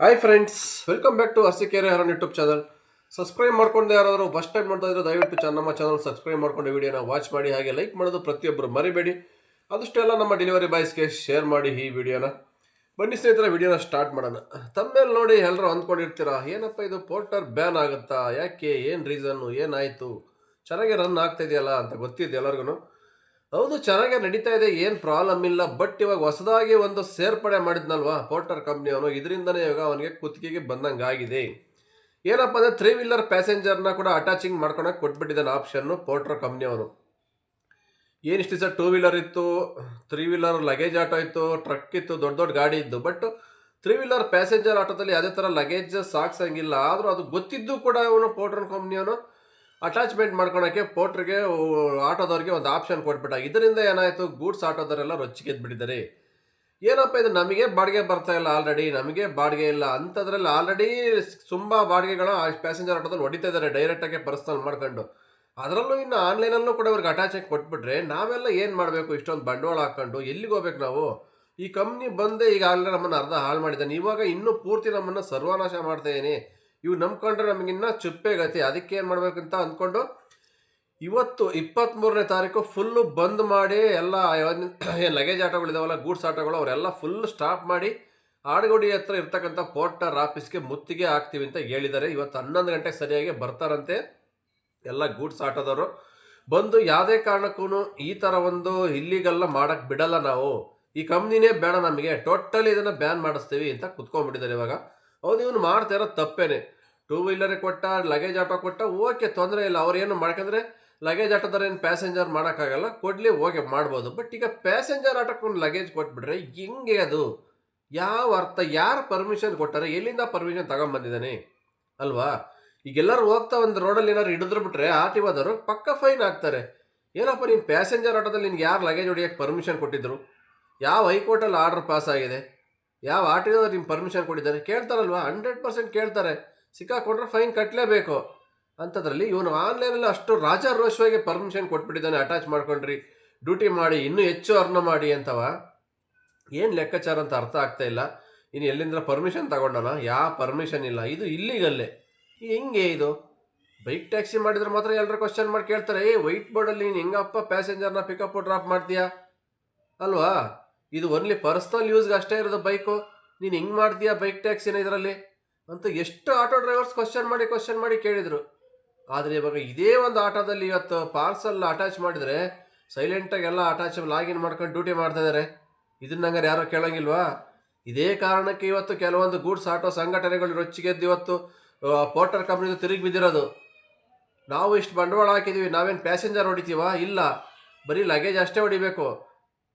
Hi friends, welcome back to Arsikere Haran YouTube channel. Subscribe ಮಾಡ್ಕೊಂಡು ಯಾರಾದರೂ first time ನೋಡ್ತಾ ಇದ್ರೆ ದಯವಿಟ್ಟು ನಮ್ಮ ಚಾನಲ್ ಸಬ್ಸ್ಕ್ರೈಬ್ ಮಾಡ್ಕೊಂಡು ವಿಡಿಯೋನ ವಾಚ್ ಮಾಡಿ, ಹಾಗೆ ಲೈಕ್ ಮಾಡೋದು ಪ್ರತಿಯೊಬ್ಬರು ಮರಿಬೇಡಿ. ಅದಷ್ಟೇ ಅಲ್ಲ, ನಮ್ಮ ಡೆಲಿವರಿ ಬಾಯ್ಸ್ಗೆ ಶೇರ್ ಮಾಡಿ ಈ ವಿಡಿಯೋನ. ಬನ್ನಿ ಸ್ನೇಹಿತರೆ, ವಿಡಿಯೋನ ಸ್ಟಾರ್ಟ್ ಮಾಡೋಣ. ತಮ್ಮೇಲೆ ನೋಡಿ ಎಲ್ಲರೂ ಅಂದ್ಕೊಂಡಿರ್ತೀರಾ, ಏನಪ್ಪ ಇದು ಪೋರ್ಟರ್ ಬ್ಯಾನ್ ಆಗುತ್ತಾ, ಯಾಕೆ, ಏನು ರೀಸನ್ನು, ಏನಾಯಿತು, ಚೆನ್ನಾಗಿ ರನ್ ಆಗ್ತಾ ಇದೆಯಲ್ಲ ಅಂತ ಗೊತ್ತಿದೆ ಎಲ್ಲರಿಗೂ. ಹೌದು, ಚೆನ್ನಾಗೇ ನಡೀತಾ ಇದೆ, ಏನು ಪ್ರಾಬ್ಲಮ್ ಇಲ್ಲ. ಬಟ್ ಇವಾಗ ಹೊಸದಾಗಿ ಒಂದು ಸೇರ್ಪಡೆ ಮಾಡಿದ್ನಲ್ವಾ ಪೋರ್ಟರ್ ಕಂಪ್ನಿ ಅವನು, ಇದರಿಂದನೇ ಇವಾಗ ಅವನಿಗೆ ಕುತ್ತಿಗೆಗೆ ಬಂದಂಗೆ ಆಗಿದೆ. ಏನಪ್ಪ ಅಂದರೆ 3 ವೀಲರ್ ಪ್ಯಾಸೆಂಜರ್ನ ಕೂಡ ಅಟ್ಯಾಚಿಂಗ್ ಮಾಡ್ಕೊಳಕ್ಕೆ ಕೊಟ್ಬಿಟ್ಟಿದ್ದಾನೆ ಆಪ್ಷನ್ನು ಪೋರ್ಟರ್ ಕಂಪ್ನಿ ಅವನು. ಏನಿಷ್ಟು ದಿವಸ 2 ವೀಲರ್ ಇತ್ತು, 3 ವೀಲರ್ ಲಗೇಜ್ ಆಟೋ ಇತ್ತು, ಟ್ರಕ್ ಇತ್ತು, ದೊಡ್ಡ ದೊಡ್ಡ ಗಾಡಿ ಇದ್ದು. ಬಟ್ 3 ವೀಲರ್ ಪ್ಯಾಸೆಂಜರ್ ಆಟೋದಲ್ಲಿ ಯಾವುದೇ ಥರ ಲಗೇಜ್ ಸಾಕ್ಸಂಗಿಲ್ಲ. ಆದರೂ ಅದು ಗೊತ್ತಿದ್ದು ಕೂಡ ಅವನು ಪೋರ್ಟರ್ ಕಂಪ್ನಿಯವನು ಅಟ್ಯಾಚ್ಮೆಂಟ್ ಮಾಡ್ಕೊಳಕ್ಕೆ ಪೋರ್ಟ್ರಿಗೆ ಆಟೋದವ್ರಿಗೆ ಒಂದು ಆಪ್ಷನ್ ಕೊಟ್ಬಿಟ್ಟ. ಇದರಿಂದ ಏನಾಯಿತು, ಗೂಡ್ಸ್ ಆಟೋದವರೆಲ್ಲ ರೊಚ್ಚಿಗೆದ್ಬಿಟ್ಟಿದ್ದಾರೆ. ಏನಪ್ಪ ಇದು, ನಮಗೆ ಬಾಡಿಗೆ ಬರ್ತಾ ಇಲ್ಲ, ಆಲ್ರೆಡಿ ನಮಗೆ ಬಾಡಿಗೆ ಇಲ್ಲ ಅಂಥದ್ರಲ್ಲಿ ಆಲ್ರೆಡಿ ತುಂಬ ಬಾಡಿಗೆಗಳ ಪ್ಯಾಸೆಂಜರ್ ಆಟೋದಲ್ಲಿ ಹೊಡಿತಾ ಇದ್ದಾರೆ ಡೈರೆಕ್ಟಾಗಿ ಪರ್ಸನಲ್ ಮಾಡ್ಕೊಂಡು. ಅದರಲ್ಲೂ ಇನ್ನು ಆನ್ಲೈನಲ್ಲೂ ಕೂಡ ಇವ್ರಿಗೆ ಅಟ್ಯಾಚ್ ಆಗಿ ಕೊಟ್ಬಿಟ್ರೆ ನಾವೆಲ್ಲ ಏನು ಮಾಡಬೇಕು, ಇಷ್ಟೊಂದು ಬಂಡವಾಳ ಹಾಕ್ಕೊಂಡು ಎಲ್ಲಿಗೆ ಹೋಗ್ಬೇಕು ನಾವು? ಈ ಕಂಪ್ನಿ ಬಂದೇ ಈಗ ಆಲ್ರೆಡಿ ನಮ್ಮನ್ನು ಅರ್ಧ ಹಾಳು ಮಾಡಿದ್ದಾನೆ, ಇವಾಗ ಇನ್ನೂ ಪೂರ್ತಿ ನಮ್ಮನ್ನು ಸರ್ವನಾಶ ಮಾಡ್ತಾ ಇದ್ದೀನಿ. ಇವು ನಂಬ್ಕೊಂಡ್ರೆ ನಮಗಿನ್ನ ಚುಪ್ಪೆ ಗತಿ. ಅದಕ್ಕೆ ಏನು ಮಾಡಬೇಕಂತ ಅಂದ್ಕೊಂಡು ಇವತ್ತು 23ನೇ ತಾರೀಕು ಫುಲ್ಲು ಬಂದ್ ಮಾಡಿ ಎಲ್ಲ ಏನು ಲಗೇಜ್ ಆಟೋಗಳಿದಾವಲ್ಲ, ಗೂಡ್ಸ್ ಆಟೋಗಳು, ಅವರೆಲ್ಲ ಫುಲ್ ಸ್ಟಾಪ್ ಮಾಡಿ ಆಡುಗೋಡಿ ಹತ್ರ ಇರ್ತಕ್ಕಂಥ ಪೋರ್ಟರ್ ಆಫೀಸ್ಗೆ ಮುತ್ತಿಗೆ ಹಾಕ್ತೀವಿ ಅಂತ ಹೇಳಿದ್ದಾರೆ. ಇವತ್ತು 11 ಗಂಟೆಗೆ ಸರಿಯಾಗಿ ಬರ್ತಾರಂತೆ ಎಲ್ಲ ಗೂಡ್ಸ್ ಆಟೋದವರು. ಬಂದು ಯಾವುದೇ ಕಾರಣಕ್ಕೂ ಈ ಥರ ಒಂದು ಇಲ್ಲಿಗೆಲ್ಲ ಮಾಡೋಕ್ಕೆ ಬಿಡಲ್ಲ ನಾವು, ಈ ಕಂಪ್ನಿನೇ ಬೇಡ ನಮಗೆ, ಟೋಟಲಿ ಇದನ್ನು ಬ್ಯಾನ್ ಮಾಡಿಸ್ತೀವಿ ಅಂತ ಕುತ್ಕೊಂಡ್ಬಿಟ್ಟಿದ್ದಾರೆ ಇವಾಗ. ಹೌದು, ಇವನು ಮಾಡ್ತಾ ಇರೋದು ತಪ್ಪೇನೆ. 2 ವೀಲರ್ ಕೊಟ್ಟ, ಲಗೇಜ್ ಆಟೋ ಕೊಟ್ಟ, ಓಕೆ, ತೊಂದರೆ ಇಲ್ಲ. ಅವ್ರು ಏನು ಮಾಡ್ಕಂದ್ರೆ ಲಗೇಜ್ ಆಟೋದವ್ರು ಏನು ಪ್ಯಾಸೆಂಜರ್ ಮಾಡೋಕ್ಕಾಗಲ್ಲ, ಕೊಡಲಿ, ಓಕೆ ಮಾಡ್ಬೋದು. ಬಟ್ ಈಗ ಪ್ಯಾಸೆಂಜರ್ ಆಟೋಕ್ಕೆ ಒಂದು ಲಗೇಜ್ ಕೊಟ್ಬಿಟ್ರೆ ಹೆಂಗೆ ಅದು? ಯಾವ ಅರ್ಥ? ಯಾರು ಪರ್ಮಿಷನ್ ಕೊಟ್ಟಾರೆ? ಎಲ್ಲಿಂದ ಪರ್ಮಿಷನ್ ತಗೊಂಬಂದಿದ್ದಾನೆ ಅಲ್ವಾ? ಈಗೆಲ್ಲರೂ ಹೋಗ್ತಾ ಒಂದು ರೋಡಲ್ಲಿ ಏನಾದ್ರು ಹಿಡಿದ್ರು ಬಿಟ್ರೆ ಆರ್ ಟಿ ಓದವರು ಪಕ್ಕ ಫೈನ್ ಹಾಕ್ತಾರೆ. ಏನಪ್ಪ, ನೀನು ಪ್ಯಾಸೆಂಜರ್ ಆಟೋದಲ್ಲಿ ನಿನ್ಗೆ ಯಾರು ಲಗೇಜ್ ಹೊಡಿಯೋಕ್ಕೆ ಪರ್ಮಿಷನ್ ಕೊಟ್ಟಿದ್ರು? ಯಾವ ಹೈಕೋರ್ಟಲ್ಲಿ ಆರ್ಡರ್ ಪಾಸ್ ಆಗಿದೆ? ಯಾವ ಆರ್ ಟಿ ಓದವ್ರು ನಿಮ್ಗೆ ಪರ್ಮಿಷನ್ ಕೊಟ್ಟಿದ್ದಾರೆ? ಕೇಳ್ತಾರಲ್ವಾ? 100% ಕೇಳ್ತಾರೆ. ಸಿಕ್ಕಾಕೊಂಡ್ರೆ ಫೈನ್ ಕಟ್ಟಲೇಬೇಕು. ಅಂಥದ್ರಲ್ಲಿ ಇವನು ಆನ್ಲೈನಲ್ಲಿ ಅಷ್ಟು ರಾಜಾರೋಷವಾಗಿ ಪರ್ಮಿಷನ್ ಕೊಟ್ಬಿಟ್ಟಿದ್ದಾನೆ, ಅಟ್ಯಾಚ್ ಮಾಡ್ಕೊಂಡ್ರಿ, ಡ್ಯೂಟಿ ಮಾಡಿ, ಇನ್ನೂ ಹೆಚ್ಚು ಅರ್ನ ಮಾಡಿ ಅಂತವ. ಏನು ಲೆಕ್ಕಾಚಾರ ಅಂತ ಅರ್ಥ ಆಗ್ತಾ ಇಲ್ಲ. ಇನ್ನು ಎಲ್ಲಿಂದ ಪರ್ಮಿಷನ್ ತಗೊಂಡನ? ಯಾವ ಪರ್ಮಿಷನ್ ಇಲ್ಲ, ಇದು ಇಲ್ಲಿಗಲ್ಲೇ. ಹೆಂಗೆ ಇದು? ಬೈಕ್ ಟ್ಯಾಕ್ಸಿ ಮಾಡಿದ್ರೆ ಮಾತ್ರ ಎಲ್ಲರೂ ಕ್ವಶನ್ ಮಾಡಿ ಕೇಳ್ತಾರೆ, ವೈಟ್ ಬೋರ್ಡಲ್ಲಿ ನೀನು ಹೆಂಗಪ್ಪ ಪ್ಯಾಸೆಂಜರ್ನ ಪಿಕಪ್ ಡ್ರಾಪ್ ಮಾಡ್ತೀಯಾ ಅಲ್ವಾ? ಇದು ಓನ್ಲಿ ಪರ್ಸ್ನಲ್ ಯೂಸ್ಗೆ ಅಷ್ಟೇ ಇರೋದು ಬೈಕು, ನೀನು ಹೆಂಗೆ ಮಾಡ್ತೀಯಾ ಬೈಕ್ ಟ್ಯಾಕ್ಸಿನ ಇದರಲ್ಲಿ ಅಂತ ಎಷ್ಟು ಆಟೋ ಡ್ರೈವರ್ಸ್ ಕ್ವಶನ್ ಮಾಡಿ ಕೇಳಿದರು. ಆದರೆ ಇವಾಗ ಇದೇ ಒಂದು ಆಟೋದಲ್ಲಿ ಇವತ್ತು ಪಾರ್ಸಲ್ ಅಟ್ಯಾಚ್ ಮಾಡಿದರೆ ಸೈಲೆಂಟಾಗಿ ಎಲ್ಲ ಅಟ್ಯಾಚ್ ಲಾಗಿನ್ ಮಾಡ್ಕೊಂಡು ಡ್ಯೂಟಿ ಮಾಡ್ತಾಯಿದ್ದಾರೆ. ಇದನ್ನ ಹಂಗಾರೆ ಯಾರೋ ಕೇಳೋಂಗಿಲ್ವಾ? ಇದೇ ಕಾರಣಕ್ಕೆ ಇವತ್ತು ಕೆಲವೊಂದು ಗೂಡ್ಸ್ ಆಟೋ ಸಂಘಟನೆಗಳು ರೊಚ್ಚಿಗೆದ್ದು ಇವತ್ತು ಪೋರ್ಟರ್ ಕಂಪ್ನಿದು ತಿರುಗಿ ಬಿದ್ದಿರೋದು. ನಾವು ಇಷ್ಟು ಬಂಡವಾಳ ಹಾಕಿದ್ದೀವಿ, ನಾವೇನು ಪ್ಯಾಸೆಂಜರ್ ಹೊಡಿತೀವಾ? ಇಲ್ಲ, ಬರೀ ಲಗೇಜ್ ಅಷ್ಟೇ ಹೊಡಿಬೇಕು.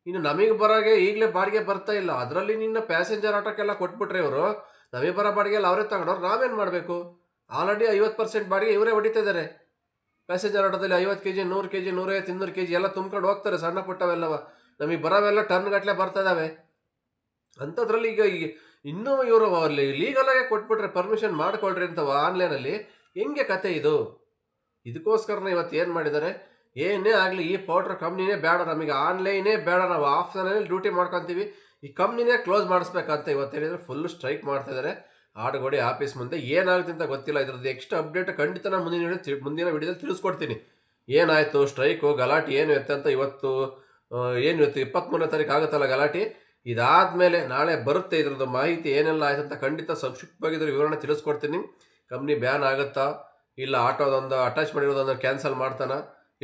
ಇನ್ನು ನಮಗೆ ಬರೋಗೆ ಈಗಲೇ ಬಾಡಿಗೆ ಬರ್ತಾ ಇಲ್ಲ, ಅದರಲ್ಲಿ ನಿನ್ನ ಪ್ಯಾಸೆಂಜರ್ ಆಟೋಕ್ಕೆಲ್ಲ ಕೊಟ್ಬಿಟ್ರೆ ಇವರು ನಮಗೆ ಬರೋ ಬಾಡಿಗೆಲ್ಲ ಅವರೇ ತಗೊಂಡವ್ರು ನಾವೇನು ಮಾಡಬೇಕು? ಆಲ್ರೆಡಿ 50% ಬಾಡಿಗೆ ಇವರೇ ಹೊಡಿತಾ ಇದ್ದಾರೆ. ಪ್ಯಾಸೆಂಜರ್ ಆಟೋದಲ್ಲಿ 50 kg, 100 kg, 150, 200 kg ಎಲ್ಲ ತುಂಬ್ಕೊಂಡು ಹೋಗ್ತಾರೆ, ಸಣ್ಣ ಪುಟ್ಟವೆಲ್ಲವ. ನಮಗೆ ಬರೋವೆಲ್ಲ ಟನ್ ಗಟ್ಟಲೆ ಬರ್ತಾ ಇದ್ದಾವೆ. ಅಂಥದ್ರಲ್ಲಿ ಈಗ ಇನ್ನೂ ಇವರು ಅಲ್ಲಿ ಲೀಗಲಾಗೆ ಕೊಟ್ಬಿಟ್ರೆ ಪರ್ಮಿಷನ್ ಮಾಡ್ಕೊಳ್ರಿ ಅಂತವ ಆನ್ಲೈನಲ್ಲಿ, ಹೆಂಗೆ ಕತೆ ಇದು? ಇದಕ್ಕೋಸ್ಕರನೇ ಇವತ್ತು ಏನು ಮಾಡಿದ್ದಾರೆ, ಏನೇ ಆಗಲಿ ಈ ಪೌಡ್ರ್ ಕಂಪ್ನಿನೇ ಬೇಡ, ನಮಗೆ ಆನ್ಲೈನೇ ಬೇಡ, ನಾವು ಆಫ್ಲೈನಲ್ಲಿ ಡ್ಯೂಟಿ ಮಾಡ್ಕೊತೀವಿ, ಈ ಕಂಪ್ನಿನೇ ಕ್ಲೋಸ್ ಮಾಡಿಸ್ಬೇಕಂತ ಇವತ್ತು ಹೇಳಿದರೆ ಫುಲ್ ಸ್ಟ್ರೈಕ್ ಮಾಡ್ತಾಯಿದ್ದಾರೆ ಆಡುಗೋಡಿ ಆಫೀಸ್ ಮುಂದೆ. ಏನಾಗುತ್ತೆ ಅಂತ ಗೊತ್ತಿಲ್ಲ. ಇದ್ರದ್ದು ನೆಕ್ಸ್ಟ್ ಅಪ್ಡೇಟ್ ಖಂಡಿತ ನಾನು ಮುಂದಿನ ವಿಡಿಯೋದಲ್ಲಿ ತಿಳಿಸ್ಕೊಡ್ತೀನಿ. ಏನಾಯಿತು ಸ್ಟ್ರೈಕು, ಗಲಾಟೆ ಏನು ಇರುತ್ತೆ ಅಂತ. ಇವತ್ತು 23ನೇ ತಾರೀಕು ಆಗುತ್ತಲ್ಲ ಗಲಾಟೆ, ಇದಾದಮೇಲೆ ನಾಳೆ ಬರುತ್ತೆ ಇದ್ರದ್ದು ಮಾಹಿತಿ ಏನೆಲ್ಲ ಆಯ್ತು ಅಂತ ಖಂಡಿತ ಸಂಕ್ಷಿಪ್ತವಾಗಿ ಇದ್ರ ವಿವರಣೆ ತಿಳಿಸ್ಕೊಡ್ತೀನಿ. ಕಂಪ್ನಿ ಬ್ಯಾನ್ ಆಗುತ್ತಾ, ಇಲ್ಲ ಆಟೋದೊಂದು ಅಟ್ಯಾಚ್ ಮಾಡಿರೋದೊಂದು ಕ್ಯಾನ್ಸಲ್ ಮಾಡ್ತಾನ,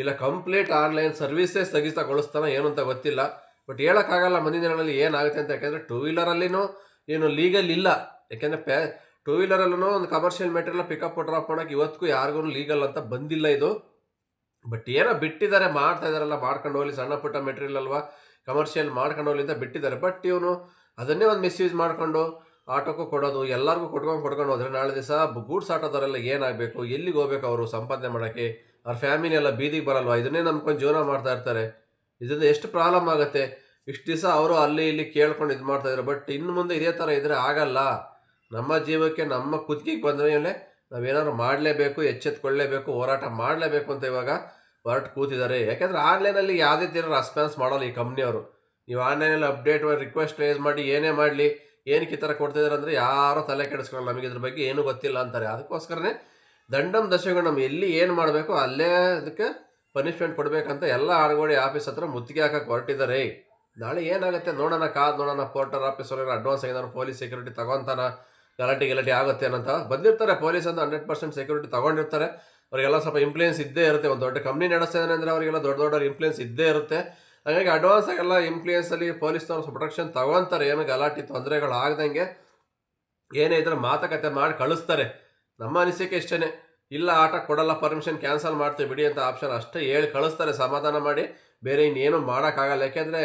ಇಲ್ಲ ಕಂಪ್ಲೀಟ್ ಆನ್ಲೈನ್ ಸರ್ವಿಸೇ ಸ್ಥಗಿತಗೊಳಿಸ್ತಾನ, ಏನು ಅಂತ ಗೊತ್ತಿಲ್ಲ. ಬಟ್ ಹೇಳೋಕ್ಕಾಗಲ್ಲ ಮುಂದಿನ ದಿನಗಳಲ್ಲಿ ಏನಾಗುತ್ತೆ ಅಂತ. ಯಾಕೆಂದರೆ 2 ವೀಲರಲ್ಲಿನೂ ಏನು ಲೀಗಲ್ ಇಲ್ಲ. ಯಾಕೆಂದರೆ 2 ವೀಲರಲ್ಲೂ ಒಂದು ಕಮರ್ಷಿಯಲ್ ಮೆಟೀರಿಯಲ್ ಪಿಕಪ್ ಡ್ರಾಪ್ ಮಾಡೋಕೆ ಇವತ್ತಿಗೂ ಯಾರಿಗೂ ಲೀಗಲ್ ಅಂತ ಬಂದಿಲ್ಲ ಇದು. ಬಟ್ ಏನೋ ಬಿಟ್ಟಿದ್ದಾರೆ, ಮಾಡ್ತಾ ಇದ್ದಾರಲ್ಲ, ಮಾಡ್ಕೊಂಡು ಹೋಗ್ಲಿ, ಸಣ್ಣ ಪುಟ್ಟ ಮೆಟೀರಿಯಲ್ ಅಲ್ವಾ, ಕಮರ್ಷಿಯಲ್ ಮಾಡ್ಕೊಂಡು ಹೋಗ್ಲಿ ಅಂತ ಬಿಟ್ಟಿದ್ದಾರೆ. ಬಟ್ ಇವನು ಅದನ್ನೇ ಒಂದು ಮಿಸ್ಯೂಸ್ ಮಾಡಿಕೊಂಡು ಆಟೋಕ್ಕೂ ಕೊಡೋದು, ಎಲ್ಲರಿಗೂ ಕೊಟ್ಕೊಂಡು ಹೋದರೆ ನಾಳೆ ದಿವಸ ಗೂಡ್ಸ್ ಆಟೋದವರೆಲ್ಲ ಏನಾಗಬೇಕು, ಎಲ್ಲಿಗೆ ಹೋಗ್ಬೇಕು ಅವರು ಸಂಪಾದನೆ ಮಾಡೋಕ್ಕೆ? ಅವ್ರ ಫ್ಯಾಮಿಲಿ ಎಲ್ಲ ಬೀದಿಗೆ ಬರಲ್ವಾ? ಇದನ್ನೇ ನಂಬ್ಕೊಂಡು ಜೀವನ ಮಾಡ್ತಾ ಇರ್ತಾರೆ. ಇದರಿಂದ ಎಷ್ಟು ಪ್ರಾಬ್ಲಮ್ ಆಗುತ್ತೆ. ಇಷ್ಟು ದಿವಸ ಅವರು ಅಲ್ಲಿ ಇಲ್ಲಿ ಕೇಳ್ಕೊಂಡು ಇದು ಮಾಡ್ತಾಯಿದ್ರು. ಬಟ್ ಇನ್ನು ಮುಂದೆ ಇದೇ ಥರ ಇದ್ದರೆ ಆಗಲ್ಲ. ನಮ್ಮ ಜೀವಕ್ಕೆ ನಮ್ಮ ಕುತ್ತಿಗೆಗೆ ಬಂದರೆ ಮೇಲೆ ನಾವೇನಾದ್ರು ಮಾಡಲೇಬೇಕು, ಎಚ್ಚೆತ್ಕೊಳ್ಳೇಬೇಕು, ಹೋರಾಟ ಮಾಡಲೇಬೇಕು ಅಂತ ಇವಾಗ ಹೊರಟು ಕೂತಿದ್ದಾರೆ. ಯಾಕೆಂದರೆ ಆನ್ಲೈನಲ್ಲಿ ಯಾವುದೇ ಥರ ರೆಸ್ಪಾನ್ಸ್ ಮಾಡೋಲ್ಲ ಈ ಕಂಪ್ನಿಯವರು. ನೀವು ಆನ್ಲೈನಲ್ಲಿ ಅಪ್ಡೇಟ್ ರಿಕ್ವೆಸ್ಟ್ ರೇಸ್ ಮಾಡಿ ಏನೇ ಮಾಡಲಿ, ಏನಕ್ಕೆ ಈ ಥರ ಕೊಡ್ತಿದ್ದಾರೆ ಅಂದರೆ ಯಾರೋ ತಲೆ ಕೆಡಿಸ್ಕೊಂಡು ನಮಗೆ ಇದ್ರ ಬಗ್ಗೆ ಏನೂ ಗೊತ್ತಿಲ್ಲ ಅಂತಾರೆ. ಅದಕ್ಕೋಸ್ಕರನೇ ದಂಡಂ ದಶಗುಣಂ, ಎಲ್ಲಿ ಏನು ಮಾಡಬೇಕು ಅಲ್ಲೇ ಅದಕ್ಕೆ ಪನಿಷ್ಮೆಂಟ್ ಕೊಡಬೇಕಂತ ಎಲ್ಲ ಆಡುಗೋಡಿ ಆಫೀಸ್ ಹತ್ರ ಮುತ್ತಿಗೆ ಹಾಕಕ್ಕೆ ಹೊರಟಿದ್ದಾರೆ. ನಾಳೆ ಏನಾಗುತ್ತೆ ನೋಡೋಣ, ನೋಡೋಣ. ಪೋರ್ಟರ್ ಆಫೀಸರ್ ಅಡ್ವಾನ್ಸ್ ಆಗಿದ್ದಾರೆ, ಪೊಲೀಸ್ ಸೆಕ್ಯೂರಿಟಿ ತಗೊಂತಾನ, ಗಲಾಟೆ ಆಗುತ್ತೆ ಅನ್ನೋಂತ ಬಂದಿರ್ತಾರೆ. ಪೊಲೀಸ್ ಅಂತ 100% ಸೆಕ್ಯೂರಿಟಿ ತಗೊಂಡಿರ್ತಾರೆ. ಅವರಿಗೆಲ್ಲ ಸ್ವಲ್ಪ ಇಂಪ್ಲೂಯೆನ್ಸ್ ಇದ್ದೇ ಇರುತ್ತೆ. ಒಂದು ದೊಡ್ಡ ಕಂಪ್ನಿ ನಡೆಸ್ತಾ ಇದ್ದಾನೆ ಅಂದರೆ ಅವರಿಗೆಲ್ಲ ದೊಡ್ಡ ಇಂಪ್ಲೂಯೆನ್ಸ್ ಇದ್ದೇ ಇರುತ್ತೆ. ಹಾಗಾಗಿ ಅಡ್ವಾನ್ಸ್ ಆಗೆಲ್ಲ ಇಂಪ್ಲೂಯೆನ್ಸಲ್ಲಿ ಪೊಲೀಸ್ನವ್ರು ಪ್ರೊಟೆಕ್ಷನ್ ತಗೊತಾರೆ. ಏನು ಗಲಾಟೆ ತೊಂದರೆಗಳು ಆಗದಂಗೆ ಏನೇ ಇದ್ರೆ ಮಾತುಕತೆ ಮಾಡಿ ಕಳಿಸ್ತಾರೆ. ನಮ್ಮ ಅನಿಸಿಕೆ ಇಷ್ಟೇ, ಇಲ್ಲ ಆಟ ಕೊಡಲ್ಲ, ಪರ್ಮಿಷನ್ ಕ್ಯಾನ್ಸಲ್ ಮಾಡ್ತೀವಿ ಬಿಡಿ ಅಂತ ಆಪ್ಷನ್ ಅಷ್ಟೇ ಹೇಳಿ ಕಳಿಸ್ತಾರೆ, ಸಮಾಧಾನ ಮಾಡಿ. ಬೇರೆ ಇನ್ನೇನು ಮಾಡೋಕ್ಕಾಗಲ್ಲ. ಯಾಕೆಂದರೆ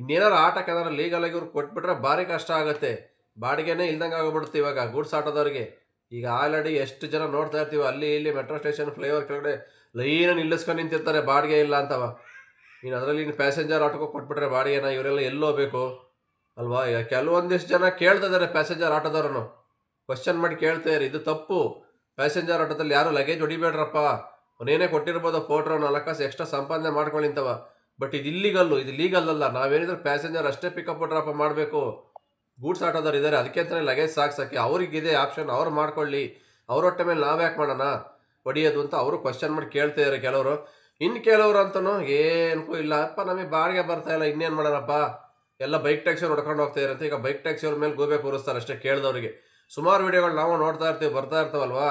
ಇನ್ನೇನಾರು ಆಟಕ್ಕೆ ಏನಾರು ಲೀಗಲಾಗಿ ಇವ್ರು ಕೊಟ್ಬಿಟ್ರೆ ಭಾರಿ ಕಷ್ಟ ಆಗುತ್ತೆ. ಬಾಡಿಗೆನೇ ಇಲ್ದಂಗೆ ಆಗೋಗ್ಬಿಡುತ್ತೆ ಇವಾಗ ಗೂಡ್ಸ್ ಆಟೋದವ್ರಿಗೆ. ಈಗ ಆಲ್ರೆಡಿ ಎಷ್ಟು ಜನ ನೋಡ್ತಾ ಇರ್ತೀವಿ, ಅಲ್ಲಿ ಇಲ್ಲಿ ಮೆಟ್ರೋ ಸ್ಟೇಷನ್ ಫ್ಲೈಓವರ್ ಕೆಳಗಡೆ ಲೈನ ನಿಲ್ಲಿಸ್ಕೊಂಡು ನಿಂತಿರ್ತಾರೆ ಬಾಡಿಗೆ ಇಲ್ಲ ಅಂತವ. ಇನ್ನು ಅದರಲ್ಲಿ ಇನ್ನು ಪ್ಯಾಸೆಂಜರ್ ಆಟೋಗೆ ಕೊಟ್ಬಿಟ್ರೆ ಬಾಡಿಗೆನ ಇವರೆಲ್ಲ ಎಲ್ಲೋಗ್ಬೇಕು ಅಲ್ವಾ? ಈಗ ಕೆಲವೊಂದಿಷ್ಟು ಜನ ಕೇಳ್ತಾ ಇದ್ದಾರೆ ಪ್ಯಾಸೆಂಜರ್ ಆಟೋದವ್ರನ್ನು, ಕ್ವಶನ್ ಮಾಡಿ ಕೇಳ್ತಾರೆ. ಇದು ತಪ್ಪು. ಪ್ಯಾಸೆಂಜರ್ ಆಟೋದಲ್ಲಿ ಯಾರು ಲಗೇಜ್ ಹೊಡಿಬೇಡ್ರಪ್ಪ, ಅವನೇನೇ ಕೊಟ್ಟಿರ್ಬೋದು ಫೋಟ್ರೋ 4 ಕಾಸು ಎಕ್ಸ್ಟ್ರಾ ಸಂಪಾದನೆ ಮಾಡ್ಕೊಳ್ಳಿಂತವ. ಬಟ್ ಇದು ಇಲ್ಲಿಗಲ್ಲು, ಇದು ಲೀಗಲ್ ಅಲ್ಲ. ನಾವೇನಿದ್ರೆ ಪ್ಯಾಸೆಂಜರ್ ಅಷ್ಟೇ ಪಿಕಪ್ ಡ್ರಾಪ್ ಮಾಡಬೇಕು. ಗೂಡ್ಸ್ ಆಟೋದವ್ರು ಇದ್ದಾರೆ, ಅದಕ್ಕೆ ಅಂತಲೇ ಲಗೇಜ್ ಸಾಕ್ಸಕ್ಕೆ ಅವ್ರಿಗಿದೆ ಆಪ್ಷನ್, ಅವ್ರು ಮಾಡ್ಕೊಳ್ಳಿ. ಅವ್ರ ಹೊಟ್ಟೆ ಮೇಲೆ ನಾವು ಯಾಕೆ ಮಾಡೋಣ ಹೊಡಿಯೋದು ಅಂತ ಅವರು ಕ್ವಶನ್ ಮಾಡಿ ಕೇಳ್ತಿದ್ದಾರೆ ಕೆಲವರು. ಇನ್ನು ಕೆಲವರು ಅಂತನೂ ಏನಕ್ಕೂ ಇಲ್ಲ ಅಪ್ಪ, ನಮಗೆ ಬಾಡಿಗೆ ಬರ್ತಾ ಇಲ್ಲ, ಇನ್ನೇನು ಮಾಡೋಣಪ್ಪ, ಎಲ್ಲ ಬೈಕ್ ಟ್ಯಾಕ್ಸಿ ಹೊಡ್ಕೊಂಡು ಹೋಗ್ತಾ ಇರುತ್ತೆ. ಈಗ ಬೈಕ್ ಟ್ಯಾಕ್ಸಿ ಅವ್ರ ಮೇಲೆ ಗೋಬೆ ಕೂರಿಸ್ತಾರೆ ಅಷ್ಟೇ ಕೇಳಿದವ್ರಿಗೆ. ಸುಮಾರು ವಿಡಿಯೋಗಳು ನಾವು ನೋಡ್ತಾ ಇರ್ತೀವಿ, ಬರ್ತಾ ಇರ್ತಾವಲ್ವಾ.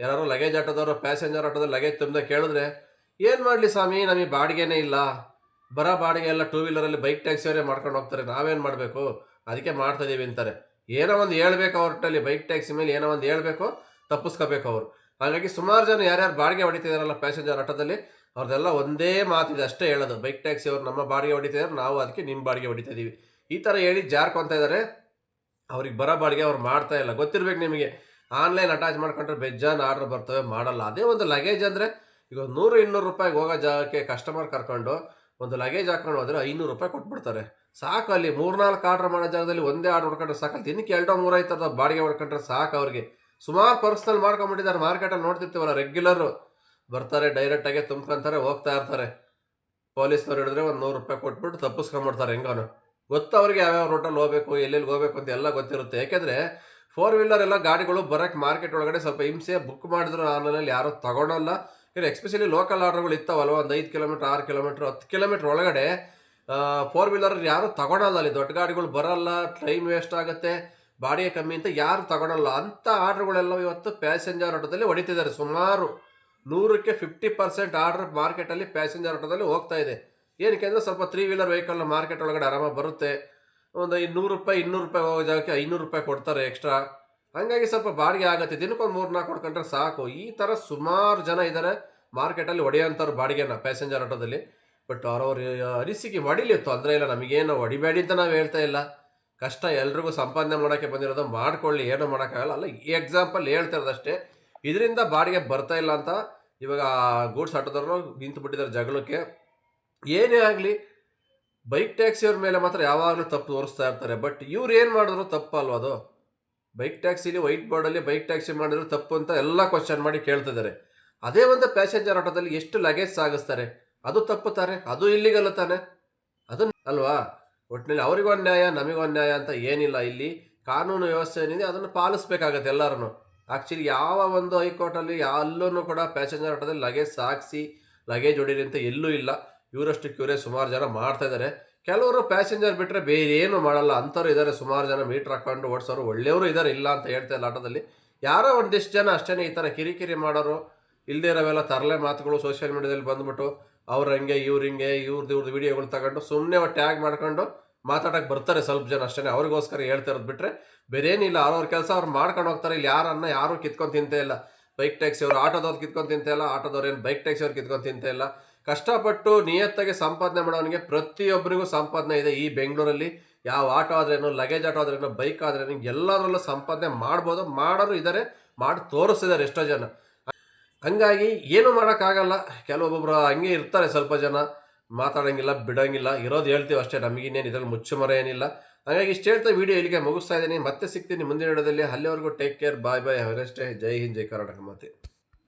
ಯಾರು ಲಗೇಜ್ ಆಟೋದವರು ಪ್ಯಾಸೆಂಜರ್ ಆಟೋದಲ್ಲಿ ಲಗೇಜ್ ತುಂಬ ಕೇಳಿದ್ರೆ ಏನು ಮಾಡಲಿ ಸ್ವಾಮಿ, ನಮಗೆ ಬಾಡಿಗೆನೇ ಇಲ್ಲ, ಬರೋ ಬಾಡಿಗೆ ಎಲ್ಲ 2 ವೀಲರಲ್ಲಿ ಬೈಕ್ ಟ್ಯಾಕ್ಸಿಯವರೇ ಮಾಡ್ಕೊಂಡು ಹೋಗ್ತಾರೆ, ನಾವೇನು ಮಾಡಬೇಕು, ಅದಕ್ಕೆ ಮಾಡ್ತಾಯಿದ್ದೀವಿ ಅಂತಾರೆ. ಏನೋ ಒಂದು ಹೇಳ್ಬೇಕು ಅವ್ರಟ್ಟಲ್ಲಿ, ಬೈಕ್ ಟ್ಯಾಕ್ಸಿ ಮೇಲೆ ಏನೋ ಒಂದು ಹೇಳ್ಬೇಕು, ತಪ್ಪಿಸ್ಕೋಬೇಕು ಅವರು. ಹಾಗಾಗಿ ಸುಮಾರು ಜನ ಯಾರ್ಯಾರು ಬಾಡಿಗೆ ಹೊಡಿತಿದಾರಲ್ಲ ಪ್ಯಾಸೆಂಜರ್ ಆಟೋದಲ್ಲಿ, ಅವ್ರದ್ದೆಲ್ಲ ಒಂದೇ ಮಾತಿದೆ ಅಷ್ಟೇ ಹೇಳೋದು, ಬೈಕ್ ಟ್ಯಾಕ್ಸಿ ಅವ್ರು ನಮ್ಮ ಬಾಡಿಗೆ ಹೊಡಿತಿದ್ದಾರೆ, ನಾವು ಅದಕ್ಕೆ ನಿಮ್ಮ ಬಾಡಿಗೆ ಹೊಡಿತಾ ಇದ್ದೀವಿ ಈ ಥರ ಹೇಳಿ ಜಾರ್ಕೊತಾ ಇದ್ದಾರೆ. ಅವ್ರಿಗೆ ಬರೋ ಬಾಡಿಗೆ ಅವ್ರು ಮಾಡ್ತಾ ಇಲ್ಲ. ಗೊತ್ತಿರ್ಬೇಕು ನಿಮಗೆ, ಆನ್ಲೈನ್ ಅಟ್ಯಾಚ್ ಮಾಡ್ಕೊಂಡ್ರೆ ಬೆಜ್ಜಾನ್ ಆರ್ಡ್ರ್ ಬರ್ತವೆ, ಮಾಡಲ್ಲ. ಅದೇ ಒಂದು ಲಗೇಜ್ ಅಂದರೆ ಈಗ 100-200 ರೂಪಾಯಿಗೆ ಹೋಗೋ ಜಾಗಕ್ಕೆ ಕಸ್ಟಮರ್ ಕರ್ಕೊಂಡು ಒಂದು ಲಗೇಜ್ ಹಾಕೊಂಡು ಹೋದರೆ 500 ರೂಪಾಯಿ ಕೊಟ್ಬಿಡ್ತಾರೆ. ಸಾಕು. ಅಲ್ಲಿ 3-4 ಆರ್ಡ್ರ್ ಮಾಡೋ ಜಾಗದಲ್ಲಿ ಒಂದೇ ಆರ್ಡ್ರ್ ಹೊಡ್ಕೊಂಡ್ರೆ ಸಾಕಲ್ಲ. ದಿನಕ್ಕೆ 200-300 ಆಯ್ತದ ಬಾಡಿಗೆ ಹೊಡ್ಕೊಂಡ್ರೆ ಸಾಕು ಅವ್ರಿಗೆ. ಸುಮಾರು ಪರ್ಸ್ನಲ್ಲಿ ಮಾಡ್ಕೊಂಬಿಟ್ಟಿದ್ದಾರೆ. ಮಾರ್ಕೆಟಲ್ಲಿ ನೋಡ್ತಿರ್ತೀವಲ್ಲ, ರೆಗ್ಯುಲರು ಬರ್ತಾರೆ, ಡೈರೆಕ್ಟಾಗೆ ತುಂಬ್ಕೊಂತಾರೆ, ಹೋಗ್ತಾ ಇರ್ತಾರೆ. ಪೊಲೀಸ್ನವ್ರು ಹಿಡಿದ್ರೆ ಒಂದು 100 ರೂಪಾಯಿ ಕೊಟ್ಬಿಟ್ಟು ತಪ್ಪಿಸ್ಕೊಂಬಿಡ್ತಾರೆ. ಹೆಂಗೋನು ಗೊತ್ತು ಅವ್ರಿಗೆ ಯಾವ್ಯಾವ ರೋಟಲ್ಲಿ ಹೋಗಬೇಕು, ಎಲ್ಲೆಲ್ಲಿ ಹೋಗಬೇಕು ಅಂತ ಎಲ್ಲ ಗೊತ್ತಿರುತ್ತೆ. ಯಾಕೆಂದರೆ 4 ವೀಲರ್ ಎಲ್ಲ ಗಾಡಿಗಳು ಬರೋಕ್ಕೆ ಮಾರ್ಕೆಟ್ ಒಳಗಡೆ ಸ್ವಲ್ಪ ಹಿಂಸೆ. ಬುಕ್ ಮಾಡಿದ್ರು ಆನ್ಲೈನಲ್ಲಿ ಯಾರೂ ತೊಗೊಳಲ್ಲ. ಎಸ್ಪೆಷಲಿ ಲೋಕಲ್ ಆರ್ಡ್ರ್ಗಳು ಇರ್ತಾವಲ್ವ, ಒಂದು 5 ಕಿಲೋಮೀಟ್ರ್ 6 ಕಿಲೋಮೀಟ್ರ್ 10 ಕಿಲೋಮೀಟ್ರ್ ಒಳಗಡೆ 4 ವೀಲರ್ ಯಾರು ತಗೊಳಲ್ಲ. ಅಲ್ಲಿ ದೊಡ್ಡ ಗಾಡಿಗಳು ಬರಲ್ಲ, ಟೈಮ್ ವೇಸ್ಟ್ ಆಗುತ್ತೆ, ಬಾಡಿಗೆ ಕಮ್ಮಿ ಅಂತ ಯಾರು ತಗೊಳಲ್ಲ. ಅಂಥ ಆರ್ಡ್ರ್ಗಳೆಲ್ಲ ಇವತ್ತು ಪ್ಯಾಸೆಂಜರ್ ಆಟೋದಲ್ಲಿ ಹೊಡಿತಿದ್ದಾರೆ. ಸುಮಾರು 100ಕ್ಕೆ 50% ಆರ್ಡ್ರ್ ಮಾರ್ಕೆಟಲ್ಲಿ ಪ್ಯಾಸೆಂಜರ್ ಆಟೋದಲ್ಲಿ ಹೋಗ್ತಾ ಇದೆ. ಏನಕ್ಕೆ ಅಂದರೆ ಸ್ವಲ್ಪ 3 ವೀಲರ್ ವೆಹಿಕಲ್ನ ಮಾರ್ಕೆಟ್ ಒಳಗಡೆ ಆರಾಮಾಗಿ ಬರುತ್ತೆ. ಒಂದು 100 ರೂಪಾಯಿ 200 ರೂಪಾಯಿ ಹೋಗೋ ಜಾಗಕ್ಕೆ 500 ರೂಪಾಯಿ ಕೊಡ್ತಾರೆ ಎಕ್ಸ್ಟ್ರಾ. ಹಂಗಾಗಿ ಸ್ವಲ್ಪ ಬಾಡಿಗೆ ಆಗುತ್ತೆ. ದಿನಕ್ಕೊಂದು 3-4 ಕೊಡ್ಕೊಂಡ್ರೆ ಸಾಕು. ಈ ಥರ ಸುಮಾರು ಜನ ಇದ್ದಾರೆ ಮಾರ್ಕೆಟಲ್ಲಿ ಹೊಡೆಯೋಂಥವ್ರು ಬಾಡಿಗೆನ ಪ್ಯಾಸೆಂಜರ್ ಆಟೋದಲ್ಲಿ. ಬಟ್ ಅವ್ರವ್ರ ಅನಿಸಿಕೆ ಹೊಡಿಲಿ, ತೊಂದರೆ ಇಲ್ಲ, ನಮಗೇನು ಹೊಡಿಬೇಡಿ ಅಂತ ನಾವು ಹೇಳ್ತಾ ಇಲ್ಲ. ಕಷ್ಟ ಎಲ್ರಿಗೂ ಸಂಪಾದನೆ ಮಾಡೋಕ್ಕೆ ಬಂದಿರೋದು, ಮಾಡ್ಕೊಳ್ಳಿ, ಏನೂ ಮಾಡೋಕ್ಕಾಗಲ್ಲ. ಅಲ್ಲ, ಈ ಎಕ್ಸಾಂಪಲ್ ಹೇಳ್ತಾ ಇರೋದಷ್ಟೇ. ಇದರಿಂದ ಬಾಡಿಗೆ ಬರ್ತಾ ಇಲ್ಲ ಅಂತ ಇವಾಗ ಗೂಡ್ಸ್ ಆಟೋದವರು ನಿಂತು ಬಿಟ್ಟಿದ್ದಾರೆ ಜಗಳಕ್ಕೆ. ಏನೇ ಆಗಲಿ ಬೈಕ್ ಟ್ಯಾಕ್ಸಿಯವ್ರ ಮೇಲೆ ಮಾತ್ರ ಯಾವಾಗಲೂ ತಪ್ಪು ತೋರಿಸ್ತಾ ಇರ್ತಾರೆ. ಬಟ್ ಇವ್ರು ಏನು ಮಾಡಿದ್ರು ತಪ್ಪು ಅಲ್ವ ಅದು? ಬೈಕ್ ಟ್ಯಾಕ್ಸಿಲಿ ವೈಟ್ ಬೋರ್ಡಲ್ಲಿ ಬೈಕ್ ಟ್ಯಾಕ್ಸಿ ಮಾಡಿದ್ರು ತಪ್ಪು ಅಂತ ಎಲ್ಲ ಕ್ವಶನ್ ಮಾಡಿ ಕೇಳ್ತಿದ್ದಾರೆ. ಅದೇ ಒಂದು ಪ್ಯಾಸೆಂಜರ್ ಆಟೋದಲ್ಲಿ ಎಷ್ಟು ಲಗೇಜ್ ಸಾಗಿಸ್ತಾರೆ, ಅದು ತಪ್ಪು ತಾನೆ, ಅದು ಇಲ್ಲಿಗಲ್ಲ ತಾನೆ, ಅದು ಅಲ್ವಾ? ಒಟ್ಟಿನಲ್ಲಿ ಅವ್ರಿಗೊಂದು ನ್ಯಾಯ ನಮಗೊಂದು ನ್ಯಾಯ ಅಂತ ಏನಿಲ್ಲ. ಇಲ್ಲಿ ಕಾನೂನು ವ್ಯವಸ್ಥೆ ಏನಿದೆ ಅದನ್ನು ಪಾಲಿಸ್ಬೇಕಾಗತ್ತೆ ಎಲ್ಲರೂ. ಆ್ಯಕ್ಚುಲಿ ಯಾವ ಒಂದು ಹೈಕೋರ್ಟಲ್ಲಿ ಅಲ್ಲೂ ಕೂಡ ಪ್ಯಾಸೆಂಜರ್ ಆಟೋದಲ್ಲಿ ಲಗೇಜ್ ಸಾಗಿಸಿ ಲಗೇಜ್ ಹೊಡೀರಿ ಅಂತ ಎಲ್ಲೂ ಇಲ್ಲ. ಇವರಷ್ಟಕ್ಕೆ ಇವರೇ ಸುಮಾರು ಜನ ಮಾಡ್ತಾ ಇದ್ದಾರೆ. ಕೆಲವರು ಪ್ಯಾಸೆಂಜರ್ ಬಿಟ್ಟರೆ ಬೇರೆ ಏನು ಮಾಡಲ್ಲ ಅಂಥವ್ರು ಇದ್ದಾರೆ. ಸುಮಾರು ಜನ ಮೀಟ್ರ್ ಹಾಕೊಂಡು ಓಡಿಸೋರು ಒಳ್ಳೆಯವರು ಇದ್ದಾರೆ, ಇಲ್ಲ ಅಂತ ಹೇಳ್ತಾ ಇಲ್ಲ. ಆಟೋದಲ್ಲಿ ಯಾರೋ ಒಂದಿಷ್ಟು ಜನ ಅಷ್ಟೇ ಈ ಥರ ಕಿರಿಕಿರಿ ಮಾಡೋರು, ಇಲ್ಲದೇ ಇರೋವೆಲ್ಲ ತರಲೆ ಮಾತುಗಳು ಸೋಷಿಯಲ್ ಮೀಡಿಯಾದಲ್ಲಿ ಬಂದುಬಿಟ್ಟು ಅವ್ರು ಹಂಗೆ ಇವ್ರು ಹಿಂಗೆ ಇವ್ರದ್ದು ವಿಡಿಯೋಗಳು ತಗೊಂಡು ಸುಮ್ಮನೆ ಟ್ಯಾಗ್ ಮಾಡ್ಕೊಂಡು ಮಾತಾಡೋಕ್ಕೆ ಬರ್ತಾರೆ ಸ್ವಲ್ಪ ಜನ ಅಷ್ಟೇ. ಅವ್ರಿಗೋಸ್ಕರ ಹೇಳ್ತಾ ಇರೋದು ಬಿಟ್ಟರೆ ಬೇರೇನಿಲ್ಲ. ಅವ್ರವ್ರ ಕೆಲಸ ಅವ್ರು ಮಾಡ್ಕೊಂಡು ಹೋಗ್ತಾರೆ. ಇಲ್ಲಿ ಯಾರು ಕಿತ್ಕೊಂಡು ತಿಂತ ಇಲ್ಲ. ಬೈಕ್ ಟ್ಯಾಕ್ಸಿ ಅವರು ಆಟೋದವ್ರು ಕಿತ್ಕೊಂಡು ತಿಂತ ಇಲ್ಲ, ಆಟೋದವ್ರು ಏನು ಬೈಕ್ ಟ್ಯಾಕ್ಸಿ ಅವ್ರು ಕಿತ್ಕೊಂಡು ತಿಂತ ಇಲ್ಲ. ಕಷ್ಟಪಟ್ಟು ನಿಯತ್ತಾಗಿ ಸಂಪಾದನೆ ಮಾಡೋನಿಗೆ ಪ್ರತಿಯೊಬ್ಬರಿಗೂ ಸಂಪಾದನೆ ಇದೆ ಈ ಬೆಂಗಳೂರಲ್ಲಿ. ಯಾವ ಆಟೋ ಆದ್ರೇನು, ಲಗೇಜ್ ಆಟೋ ಆದ್ರೇನು, ಬೈಕ್ ಆದ್ರೇನು, ಎಲ್ಲದರಲ್ಲೂ ಸಂಪಾದನೆ ಮಾಡ್ಬೋದು. ಮಾಡೋರು ಇದ್ದಾರೆ, ಮಾಡಿ ತೋರಿಸ್ತಿದ್ದಾರೆ ಎಷ್ಟೋ ಜನ. ಹಂಗಾಗಿ ಏನು ಮಾಡೋಕ್ಕಾಗಲ್ಲ. ಕೆಲವೊಬ್ಬೊಬ್ರು ಹಂಗೆ ಇರ್ತಾರೆ, ಸ್ವಲ್ಪ ಜನ ಮಾತಾಡೋಂಗಿಲ್ಲ, ಬಿಡೋಂಗಿಲ್ಲ. ಇರೋದು ಹೇಳ್ತೀವಿ ಅಷ್ಟೇ, ನಮಗಿನ್ನೇನು ಇದರಲ್ಲಿ ಮುಚ್ಚುಮರೆ ಏನಿಲ್ಲ. ಹಾಗಾಗಿ ಇಷ್ಟು ಹೇಳ್ತಾ ವಿಡಿಯೋ ಇಲ್ಲಿಗೆ ಮುಗಿಸ್ತಾ ಇದ್ದೀನಿ. ಮತ್ತೆ ಸಿಗ್ತೀನಿ ಮುಂದಿನ ವಿಡಿಯೋದಲ್ಲಿ. ಅಲ್ಲಿವರೆಗೂ take care, bye bye, have a nice day. Jai Hind, Jai Karnataka ಮಾತೆ.